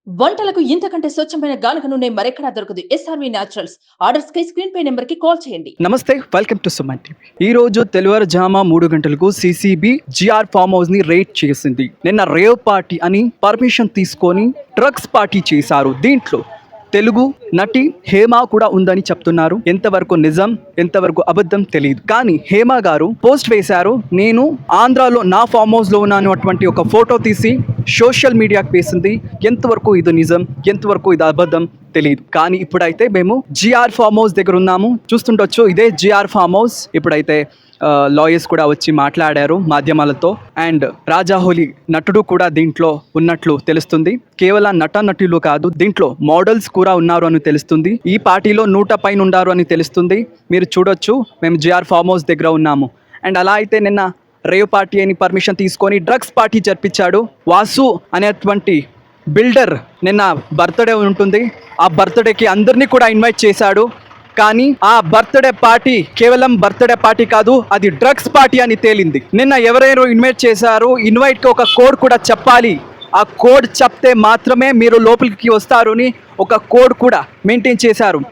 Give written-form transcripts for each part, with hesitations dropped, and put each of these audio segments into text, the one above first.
వంటలకు ఇంతకంటే స్వచ్ఛమైన గానుగ నూనె మరెక్కడా దొరకదు. SRV naturals. ఆర్డర్స్ కై స్క్రీన్ పై నెంబర్ కి కాల్ చేయండి. నమస్తే, వెల్కమ్ టు సుమన్ టీవీ. ఈ రోజు తెల్లవారుజామ 3 గంటలకు సిసిబి జిఆర్ ఫామ్ హౌస్ ని రేడ్ చేసింది. నిన్న రేవ్ పార్టీ అని పర్మిషన్ తీసుకొని డ్రగ్స్ పార్టీ చేశారు. దీంట్లో తెలుగు నటి హేమ కూడా ఉందని చెప్తున్నారు. ఎంతవరకు నిజం ఎంతవరకు అబద్ధం తెలియదు. కానీ హేమ గారు పోస్ట్ వేశారు, నేను ఆంధ్రాలో నా ఫామ్ హౌస్ లో ఉన్నాను అటువంటి ఒక ఫోటో తీసి సోషల్ మీడియాకి వేసింది. ఎంతవరకు ఇది నిజం ఎంతవరకు ఇది అబద్ధం తెలియదు. కానీ ఇప్పుడైతే మేము జిఆర్ ఫామ్ హౌస్ దగ్గర ఉన్నాము. చూస్తుండొచ్చు, ఇదే జిఆర్ ఫామ్ హౌస్. ఇప్పుడైతే లాయర్స్ కూడా వచ్చి మాట్లాడారు మాధ్యమాలతో. అండ్ రాజాహోలీ నటుడు కూడా దీంట్లో ఉన్నట్లు తెలుస్తుంది. కేవలం నటులు కాదు, దీంట్లో మోడల్స్ కూడా ఉన్నారు అని తెలుస్తుంది. ఈ పార్టీలో 100 పైన ఉన్నారు అని తెలుస్తుంది. మీరు చూడొచ్చు, మేము జిఆర్ ఫామ్ హౌస్ దగ్గర ఉన్నాము. అండ్ అలా అయితే నిన్న రేవ్ పార్టీ అని పర్మిషన్ తీసుకొని డ్రగ్స్ పార్టీ జరిపించాడు. వాసు అనేటువంటి బిల్డర్ నిన్న బర్త్డే ఉంటుంది. ఆ బర్త్డేకి అందరినీ కూడా ఇన్వైట్ చేశాడు. కానీ ఆ బర్త్డే పార్టీ కేవలం బర్త్డే పార్టీ కాదు, అది డ్రగ్స్ పార్టీ అని తేలింది. నిన్న ఎవరైనా ఇన్వైట్ చేశారు, ఇన్వైట్కి ఒక కోడ్ కూడా చెప్పాలి. ఆ కోడ్ చెప్తే మాత్రమే మీరు లోపలికి వస్తారు అని ఒక కోడ్ కూడా మెయింటైన్ చేశారు.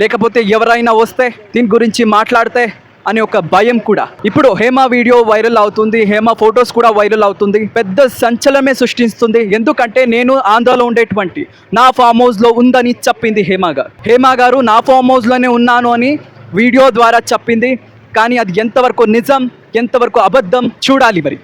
లేకపోతే ఎవరైనా వస్తే దీని గురించి మాట్లాడితే అనే ఒక భయం కూడా. ఇప్పుడు హేమ వీడియో వైరల్ అవుతుంది, హేమ ఫొటోస్ కూడా వైరల్ అవుతుంది. పెద్ద సంచలనమే సృష్టిస్తుంది. ఎందుకంటే నేను ఆంధ్రాలో ఉండేటువంటి నా ఫామ్ హౌస్లో ఉందని చెప్పింది హేమ గారు నా ఫామ్ హౌస్లోనే ఉన్నాను అని వీడియో ద్వారా చెప్పింది. కానీ అది ఎంతవరకు నిజం ఎంతవరకు అబద్ధం చూడాలి మరి.